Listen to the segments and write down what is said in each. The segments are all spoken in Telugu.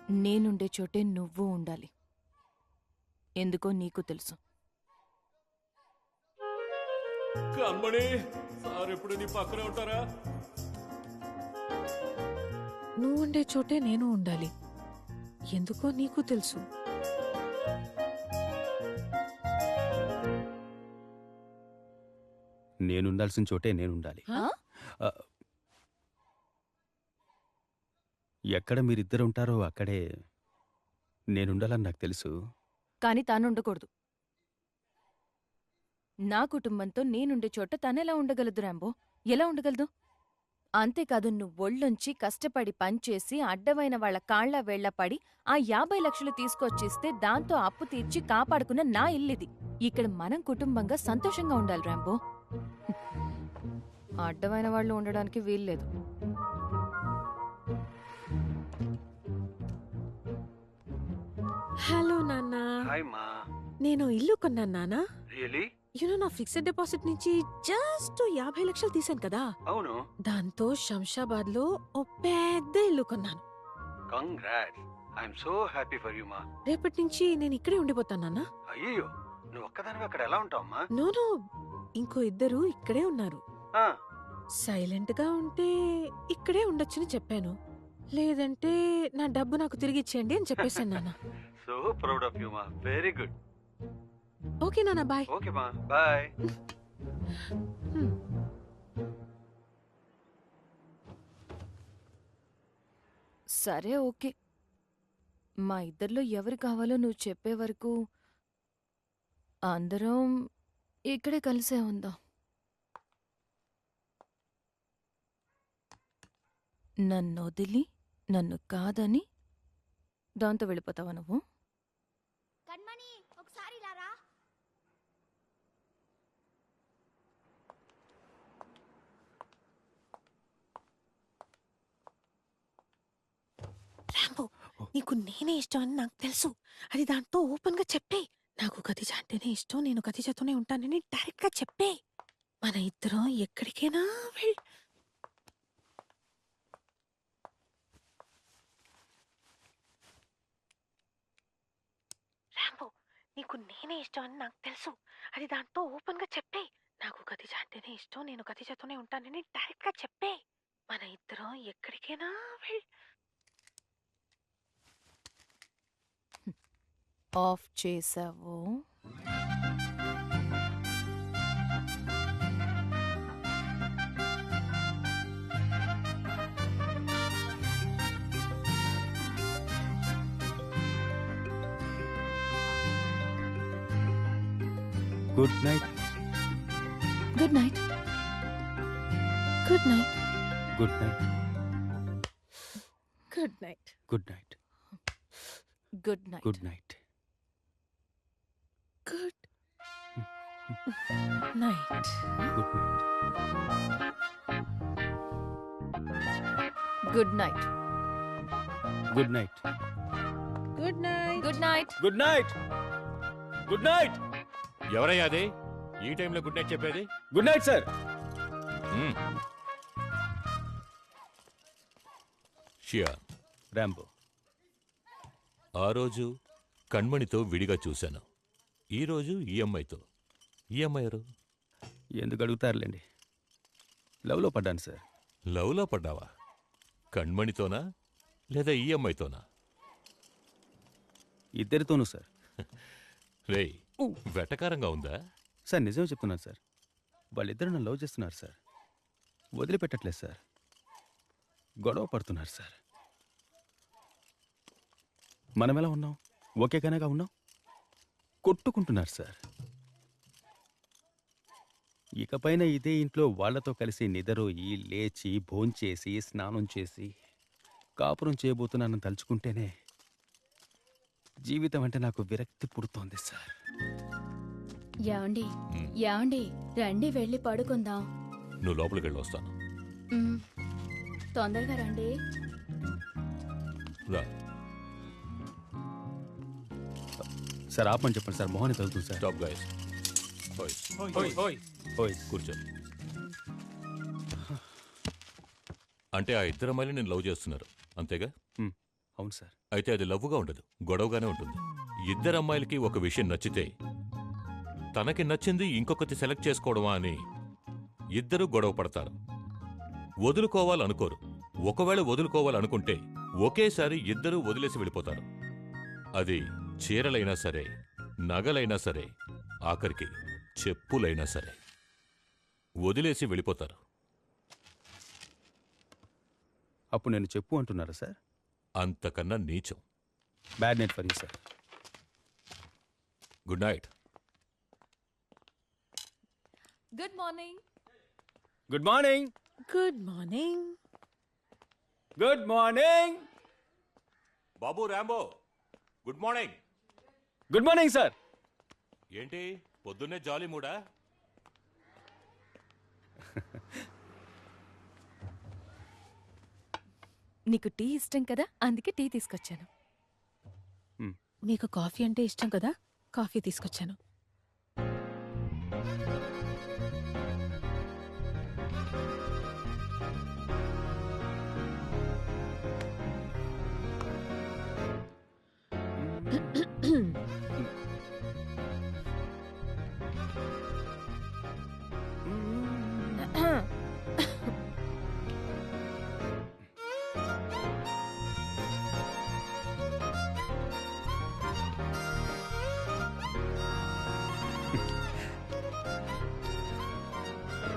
నేనుండే చోటే నువ్వు ఉండాలి. ఎందుకో నీకు తెలుసు. కన్మణి సార్ ఎప్పుడు నీ పక్కనే ఉంటారా? నువ్వు ఉండే చోటే నేను ఉండాలి. ఎందుకో నీకు తెలుసు. నేనుండాల్సిన చోటే నేనుండాలి. ఎక్కడ మీరిద్దరు ఉంటారో అక్కడే నేనుండాలని నాకు తెలుసు. కాని తానుండకూడదు. నా కుటుంబంతో నేనుండే చోట తనెలా ఉండగలదు రాంబో? ఎలా ఉండగలదు? అంతేకాదు, నువ్వొళ్ళొంచి కష్టపడి పనిచేసి అడ్డమైన వాళ్ల కాళ్ల వేళ్ల పడి ఆ 50 లక్షలు తీసుకొచ్చిస్తే దాంతో అప్పు తీర్చి కాపాడుకున్న నా ఇల్లిది. ఇక్కడ మనం కుటుంబంగా సంతోషంగా ఉండాలి రాంబో. అడ్డమైన వాళ్ళు ఉండడానికి వీల్లేదు. హలో నాన్న. హాయ్ మా. నేను ఇల్లు కొన్నాను నాన్న. రియల్లీ? నా ఫిక్స్డ్ డిపాజిట్ నుంచి జస్ట్ 50 లక్షలు తీసాను కదా. అవును. దాంతో శంషాబాద్ లో ఓ పెద్ద ఇల్లు కొన్నాను. Congrats. I am so happy for you మా. రేపటి నుంచి నేను ఇక్కడే ఉండిపోతాను నాన్న. అయ్యో, నువ్వు ఒక్కదానివి అక్కడ ఎలా ఉంటావమ్మా? నో, ఇంకో ఇద్దరు ఇక్కడే ఉన్నారు. సైలెంట్ గా ఉంటే ఇక్కడే ఉండొచ్చని చెప్పాను. లేదంటే నా డబ్బు నాకు తిరిగి ఇచ్చేయండి అని చెప్పేశాను నాన్న. సో ప్రౌడ్ ఆఫ్ యు మా. Very good. ఓకే నాన్న, బాయ్. ఓకే మా, బాయ్. సరే, ఓకే. మా ఇద్దరిలో ఎవరు కావాలో నువ్వు చెప్పే వరకు అందరం ఇక్కడే కలిసే ఉందాం. నన్నొదిలి నన్ను కాదని దాంతో వెళ్ళిపోతావా నువ్వు? కన్మణి, ఒకసారి లారా. రాంబో, నీకు నేనే ఇష్టం అని నాకు తెలుసు. అది దాంతో ఓపెన్ గా చెప్పే. నాకు ఖదీజా అంటేనే ఇష్టం, నేను ఖదీజాతోనే ఉంటానని డైరెక్ట్ గా చెప్పే. మన ఇద్దరం ఎక్కడికైనా రాంబో, నీకు నేనే ఇష్టం అని నాకు తెలుసు. అది దాంతో ఓపెన్ గా చెప్పే. నాకు ఖదీజా అంటేనే ఇష్టం, నేను ఖదీజాతోనే ఉంటానని డైరెక్ట్ గా చెప్పే. మన ఇద్దరం ఎక్కడికైనా ఆఫ్ చేసావు. Good night. Good night. Good night. Good night. Good night. Good night. Good night. Good night. Good night. Good good night. Night. Good night. Good night. Good night. Good night. Good night. ఎవరయ్యా అది ఈ టైంలో గుడ్ నైట్ చెప్పేది? Good night sir. షియా. రాంబో. ఆ రోజు కణ్మణితో విడిగా చూశాను, ఈరోజు ఈఎంఐతో. ఈఎంఐ ఎవరు? ఎందుకు అడుగుతారులేండి, లవ్లో పడ్డాను సార్. లవ్లో పడ్డావా? కణ్మణితోనా లేదా ఈఎంఐతోనా? ఇద్దరితోనూ సార్. రేయ్, వెటకారంగా ఉందా? సార్ నిజమే చెప్తున్నాను సార్. వాళ్ళిద్దరు నన్ను లవ్ చేస్తున్నారు సార్. వదిలిపెట్టట్లేదు సార్. గొడవ పడుతున్నారు సార్. మనం ఎలా ఉన్నాం? ఓకేగానేగా ఉన్నాం. కొట్టుకుంటున్నారు సార్. ఇకపైన ఇదే ఇంట్లో వాళ్లతో కలిసి నిద్రోయి లేచి భోంచేసి స్నానం చేసి కాపురం చేయబోతున్నానని తలుచుకుంటేనే జీవితం అంటే నాకు విరక్తి పుడుతోంది సార్. యాండి యాండి, రండి వెళ్ళి పడుకుందాం. నువ్వు లోపలికి వెళ్ళి వస్తాను. తొందరగా రండి. రా. సార్ ఆపని చెప్పండి సార్, మొహాన్ని తగులుతుంది సార్. Stop guys. కూర్చో. అంటే ఆ ఇద్దరు అమ్మాయిలు నేను లవ్ చేస్తున్నారు, అంతేగా? అవును సార్. అయితే అది లవ్వుగా ఉండదు, గొడవగానే ఉంటుంది. ఇద్దరు అమ్మాయిలకి ఒక విషయం నచ్చితే తనకి నచ్చింది ఇంకొకటి సెలెక్ట్ చేసుకోవడమా అని ఇద్దరూ గొడవ పడతారు. వదులుకోవాలనుకోరు. ఒకవేళ వదులుకోవాలనుకుంటే ఒకేసారి ఇద్దరూ వదిలేసి వెళ్ళిపోతారు. అది చీరలైనా సరే, నగలైనా సరే, ఆఖరికి చెప్పులైనా సరే వదిలేసి వెళ్ళిపోతారు. అప్పుడు నేను చెప్పు అంటున్నారా సార్? అంతకన్నా నీచం. Bad night for you sir. Good night. Good morning. Good morning. Good morning. Good morning. బాబు Rambo, good morning. Good morning sir. ఏంటి పొద్దున్నే జాలీ మూడా? నీకు టీ ఇష్టం కదా, అందుకే టీ తీసుకొచ్చాను. మీకు కాఫీ అంటే ఇష్టం కదా, కాఫీ తీసుకొచ్చాను.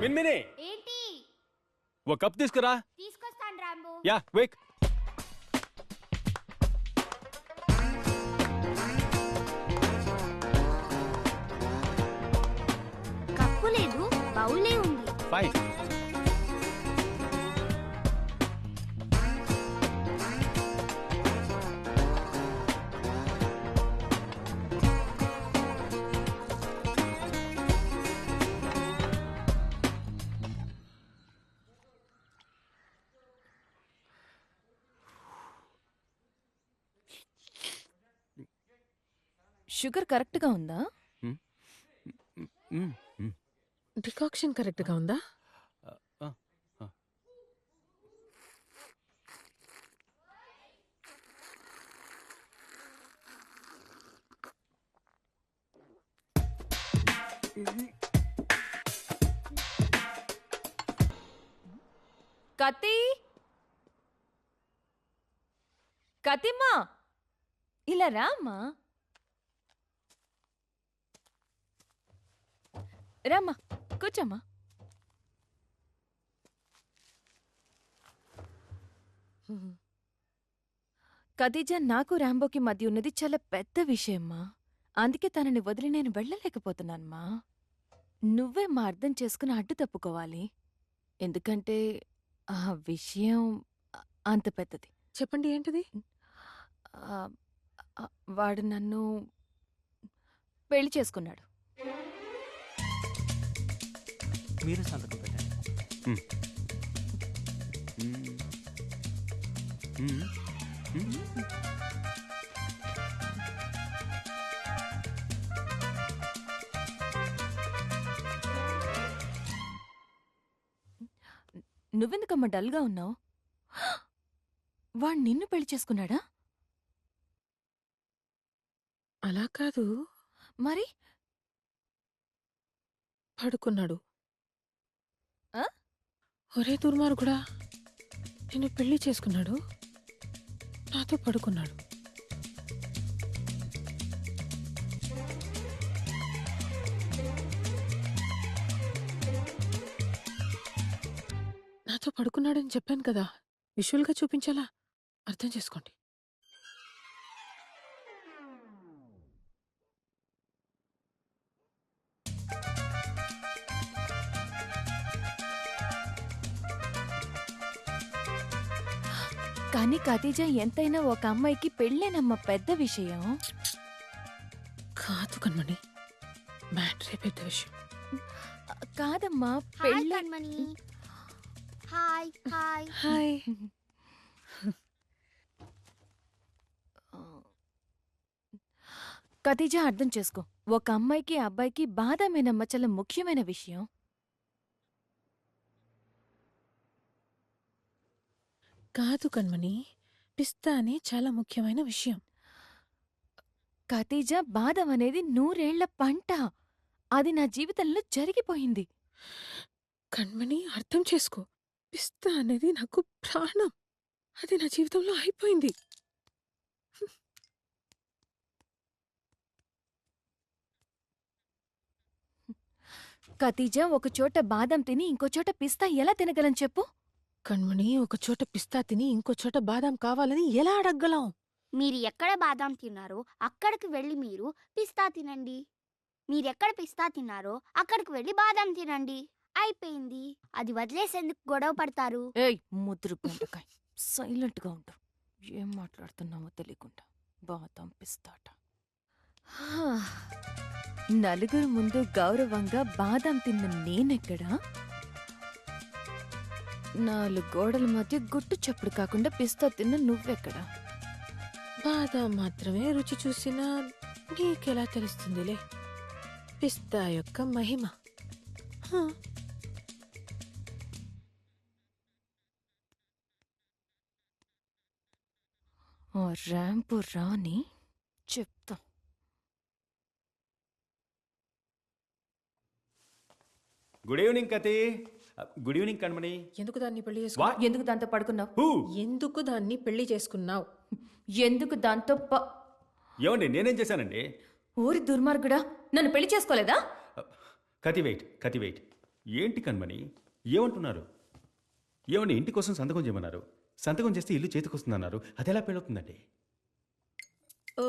మిన్మిని, ఏంటి? ఓ కప్ తీసుకురా. తీసుకొస్తాను రాంబో. Yeah quick. కప్పు లేదు, బౌలే ఉంది. ఫైన్. షుగర్ కరెక్ట్గా ఉందా? డికాక్షన్ కరెక్ట్గా ఉందా? కతి, కతిమ్మా, ఇలా రామ్మా. రామ్మా, కూర్చోమ్మా. ఖదీజా, నాకు రాంబోకి మధ్య ఉన్నది చాలా పెద్ద విషయమ్మా. అందుకే తనని వదిలి నేను వెళ్ళలేకపోతున్నానమ్మా. నువ్వే మా అర్థం చేసుకుని అడ్డు తప్పుకోవాలి. ఎందుకంటే ఆ విషయం అంత పెద్దది. చెప్పండి, ఏంటిది? ఆ, వాడు నన్ను పెళ్లి చేసుకున్నాడు. మీరు సంతకం పెట్టండి. నువ్వెందుకమ్మా డల్గా ఉన్నావు? వాడు నిన్ను పెళ్లి చేసుకున్నాడా? అలా కాదు, మరి పడుకున్నాడు. ఆ? ఒరే దుర్మార్గుడా, నిన్ను పెళ్లి చేసుకున్నాడు, నాతో పడుకున్నాడు. నాతో పడుకున్నాడని చెప్పాను కదా, విజువల్గా చూపించాలా? అర్థం చేసుకోండి. కానీ ఖదీజా, ఎంతైనా ఒక అమ్మాయికి పెళ్ళేనమ్మా పెద్ద విషయం. కాదు కన్మణి, మ్యాటరే పెద్ద విషయం. కాదమ్మా, హాయ్ పెళ్ళి. Kanmani. Hi hi. Hi. Khadija, అర్థం చేసుకో. ఒక అమ్మాయికి అబ్బాయికి బాధమేనమ్మా చాలా ముఖ్యమైన విషయం. కాదు కన్మణి, పిస్తా అని చాలా ముఖ్యమైన విషయం. ఖతీజా, బాదం అనేది 100 ఏళ్ల పంట. అది నా జీవితంలో జరిగిపోయింది. కణ్మణి, అర్థం చేసుకో. పిస్తా అనేది నాకు ప్రాణం. అది నా జీవితంలో అయిపోయింది. ఖతీజా, ఒక చోట బాదం తిని ఇంకో చోట పిస్తా ఎలా తినగలను చెప్పు? కణ్మణి, ఒక చోట పిస్తా తిని ఇంకో చోట బాదాం కావాలని ఎలా అడగలం? మీరు ఎక్కడ బాదాం తిన్నారో అక్కడికి వెళ్ళి మీరు పిస్తా తినండి. మీరెక్కడ పిస్తా తిన్నారో అక్కడికి వెళ్ళి బాదాం తినండి. అయిపోయింది. అది వదిలేసేందుకు గొడవ పడతారు. ఏయ్ ముద్రు బెండకాయ్, సైలెంట్గా ఉండు. ఏం మాట్లాడుతున్నావో తెలియకుండా బాదం పిస్తాట. నలుగురు ముందు గౌరవంగా బాదం తిన్న నేనెక్కడా? 4 గోడల మధ్య గుట్టు చప్పుడు కాకుండా పిస్తా తిన్న నువ్వెక్కడా? బాదాం మాత్రమే రుచి చూసినా నీకెలా తెలుస్తుందిలే పిస్తా యొక్క మహిమ. హ. ఓ ర్యాంపు రాని చెప్తా. గుడ్ ఈవినింగ్ కతి. Good evening Kanmani. ఎందుకు దాన్ని పెళ్లి What? చేసుకున్నావు? ఎందుకు దాంతో పడుకున్నావు? హూ? ఎందుకు దాన్ని పెళ్లి చేసుకున్నావు? ఎందుకు దాంతో ఏమండి, నేనేం చేశానండి? ఊరి దుర్మార్గుడా, నన్ను పెళ్లి చేసుకోలేదా? కతి వెయిట్. ఏంటి కణమణి, ఏమంటున్నారు? ఏమండి, ఇంటి కోసం సంతకం చేయమన్నారు. సంతకం చేస్తే ఇల్లు చేతికొస్తుందన్నారు. అది ఎలా పెళ్ళవుతుందండి? ఓ,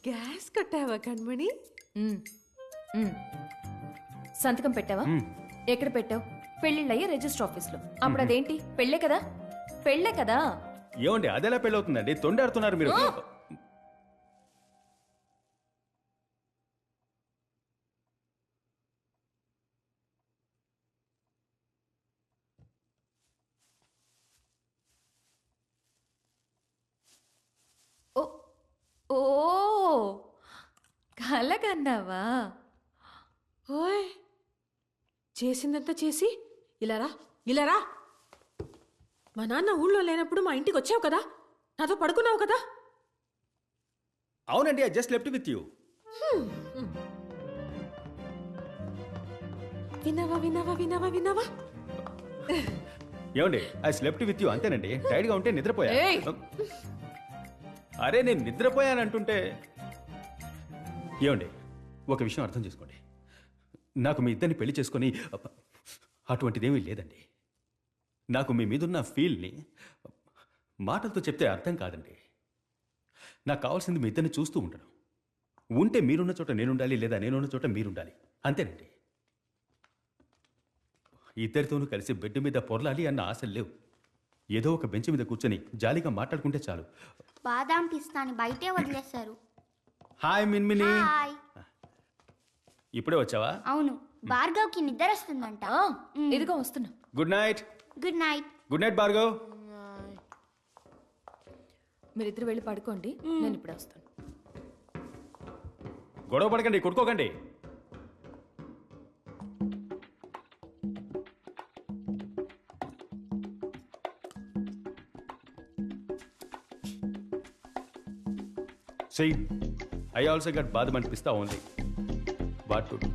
గ్యాస్ కట్టావా కణ్మణి? ఉమ్, ఉమ్. సంతకం పెట్టావా? ఎక్కడ పెట్టావు? పెళ్లిళ్ళయ్యే రిజిస్టర్ ఆఫీస్లో. అప్పుడు అదేంటి? పెళ్ళే కదా? పెళ్ళే కదా? ఏమండి, అది ఎలా పెళ్ళవుతుందండి? తొండాడుతున్నారు మీరు. ఓ ఓ కలగన్నావా? ఓయ్, చేసిందంతా చేసి ఇలా రా. మా నాన్న ఊళ్ళో లేనప్పుడు మా ఇంటికి వచ్చావు కదా, నాతో పడుకున్నావు కదా. అవునండి, I just left with you. విన్నావా? ఏమండి, ఐ స్లెప్ట్ విత్ యూ అంతేనండి. టైర్డ్గా ఉంటే నిద్రపోయా. ఏయ్! అరే, నేను నిద్రపోయానంటుంటే. ఏమండి, ఒక విషయం అర్థం చేసుకోండి. నాకు మీ ఇద్దరిని పెళ్లి చేసుకొని అటువంటిదేమీ లేదండి. నాకు మీ మీదున్న ఫీల్ని మాటలతో చెప్తే అర్థం కాదండి. నాకు కావాల్సింది మీ ఇద్దరిని చూస్తూ ఉండడం. ఉంటే మీరున్న చోట నేనుండాలి, లేదా నేనున్న చోట మీరుండాలి, అంతేనండి. ఇద్దరితోనూ కలిసి బెడ్ మీద పొరలాలి అన్న ఆశలు లేవు. ఏదో ఒక బెంచ్ మీద కూర్చొని జాలీగా మాట్లాడుకుంటే చాలు. బాదాం పిస్తాని బయటే వదిలేశారు. హాయ్ మిన్మిని. హాయ్. ఇప్పుడే వచ్చావా? అవును, భార్గవ్కి నిద్ర వస్తుందంట. ఇదిగో వస్తున్నా. Good night. Good night. Good night Bhargav. మీరిద్దరు వెళ్ళి పడుకోండి, నేను ఇప్పుడే వస్తాను. గొడవ పడకండి, కొట్టుకోకండి. See, I also got badam and pista only. What to do?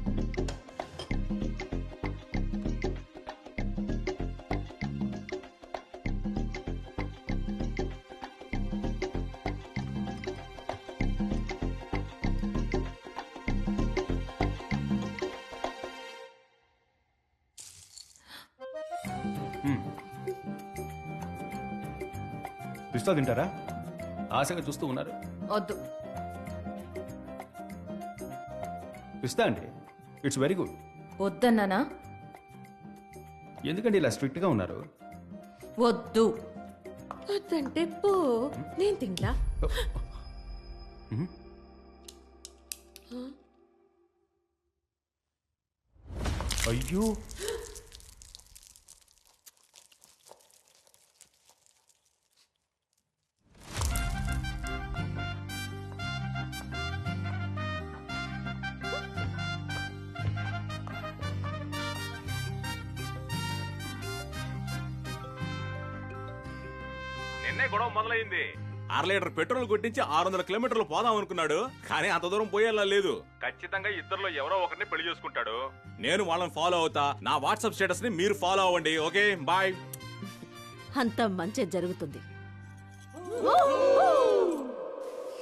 పిస్తా తింటారా? ఆశగా చూస్తూ ఉన్నారు. వద్దు. పిస్తా అండి, ఇట్స్ వెరీ గుడ్. వద్దన్నానా? ఎందుకండి ఇలా స్ట్రిక్ట్గా ఉన్నారు? వద్దు. వద్దంటే పో, నేను తింటా. అయ్యో, నిన్న వెంటనే గొడవ మొదలైంది. 1/2 లీటర్ పెట్రోల్ కొట్టించి 600 కిలోమీటర్లు పోదాం అనుకున్నాడు, కానీ అంత దూరం పోయేలా లేదు. ఖచ్చితంగా ఇద్దరులో ఎవరో ఒకరిని పెళ్లి చేసుకుంటాడు. నేను వాళ్ళని ఫాలో అవుతా. నా వాట్సాప్ స్టేటస్ ని మీరు ఫాలో అవ్వండి. Okay, bye. అంత మంచి జరుగుతుంది.